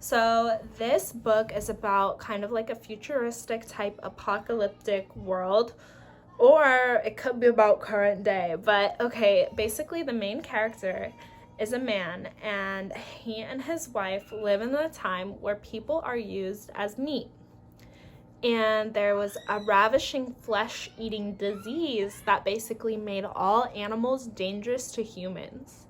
So this book is about kind of like a futuristic type apocalyptic world, or it could be about current day. But okay, basically the main character is a man, and he and his wife live in a time where people are used as meat. And there was a ravishing flesh-eating disease that basically made all animals dangerous to humans.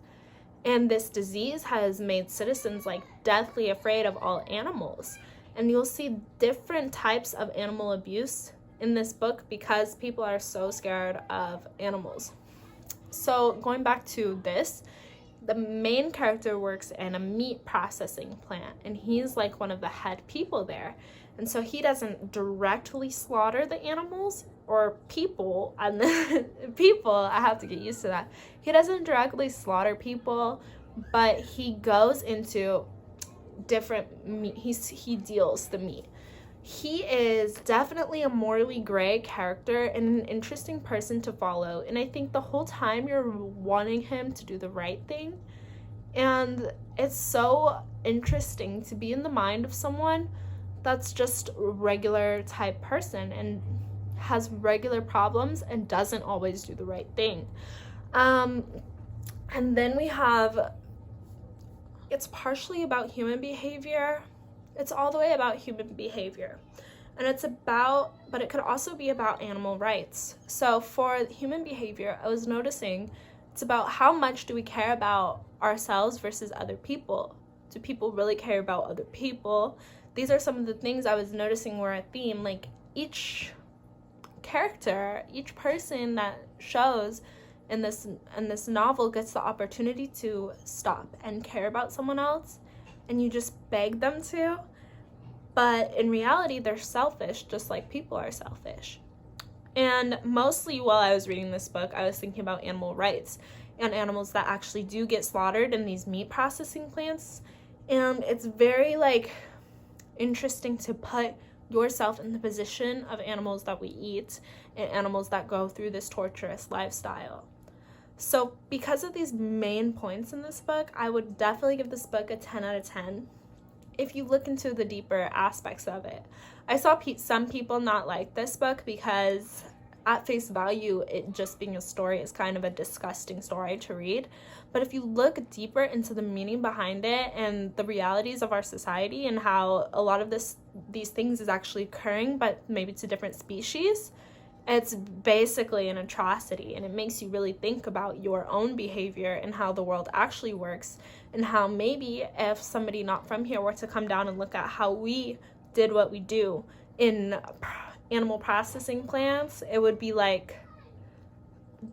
And this disease has made citizens like deathly afraid of all animals. And you'll see different types of animal abuse in this book because people are so scared of animals. So going back to this, the main character works in a meat processing plant, and he's like one of the head people there. And so he doesn't directly slaughter the animals or people, and people, I have to get used to that. He doesn't directly slaughter people, but he goes into different meat. He deals the meat. He is definitely a morally gray character and an interesting person to follow. And I think the whole time you're wanting him to do the right thing. And it's so interesting to be in the mind of someone that's just a regular type person and has regular problems and doesn't always do the right thing. And then we have, it's partially about human behavior. It's all the way about human behavior. And it's about, but it could also be about animal rights. So for human behavior, I was noticing it's about how much do we care about ourselves versus other people. Do people really care about other people? These are some of the things I was noticing were a theme. Like each character, each person that shows in this novel gets the opportunity to stop and care about someone else, and you just beg them to. But in reality, they're selfish, just like people are selfish. And mostly while I was reading this book, I was thinking about animal rights and animals that actually do get slaughtered in these meat processing plants. And it's very like interesting to put yourself in the position of animals that we eat and animals that go through this torturous lifestyle. So because of these main points in this book, I would definitely give this book a 10 out of 10. If you look into the deeper aspects of it. I saw some people not like this book because at face value, it just being a story is kind of a disgusting story to read. But if you look deeper into the meaning behind it and the realities of our society and how a lot of these things is actually occurring, but maybe to different species, it's basically an atrocity, and it makes you really think about your own behavior and how the world actually works, and how maybe if somebody not from here were to come down and look at how we did what we do in animal processing plants, it would be like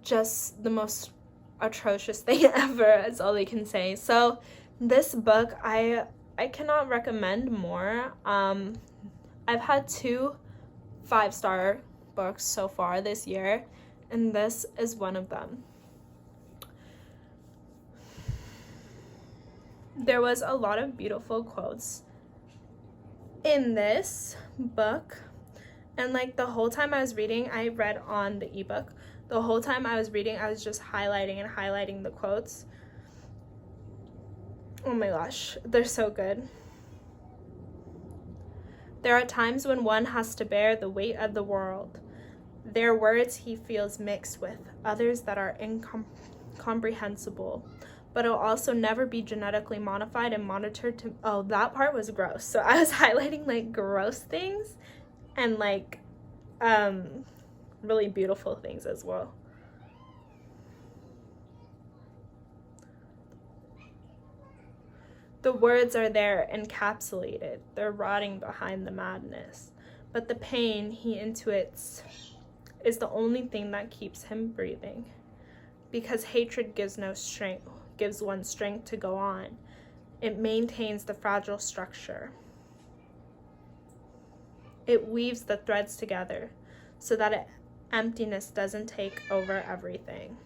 just the most atrocious thing ever, is all they can say. So this book, I cannot recommend more. I've had 2 5-star books so far this year, and this is one of them. There was a lot of beautiful quotes in this book, and like the whole time I was reading, I read on the ebook. The whole time I was reading, I was just highlighting the quotes. Oh my gosh, they're so good. There are times when one has to bear the weight of the world. There are words he feels mixed with, others that are incomprehensible, but it'll also never be genetically modified and monitored to, oh, that part was gross. So I was highlighting like gross things and like really beautiful things as well. The words are there encapsulated, they're rotting behind the madness, but the pain he intuits is the only thing that keeps him breathing, because hatred gives one strength to go on. It maintains the fragile structure. It weaves the threads together so that emptiness doesn't take over everything.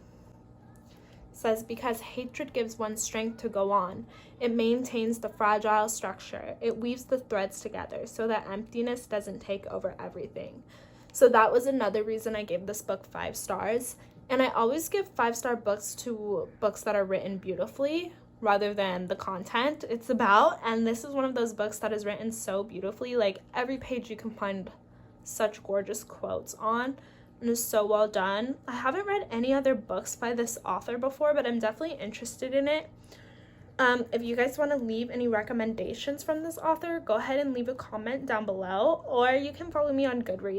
It says, because hatred gives one strength to go on, it maintains the fragile structure. It weaves the threads together so that emptiness doesn't take over everything. So that was another reason I gave this book 5 stars. And I always give 5-star books to books that are written beautifully, rather than the content it's about. And this is one of those books that is written so beautifully. Like, every page you can find such gorgeous quotes on, and is so well done. I haven't read any other books by this author before, but I'm definitely interested in it. If you guys want to leave any recommendations from this author, go ahead and leave a comment down below, or you can follow me on Goodreads.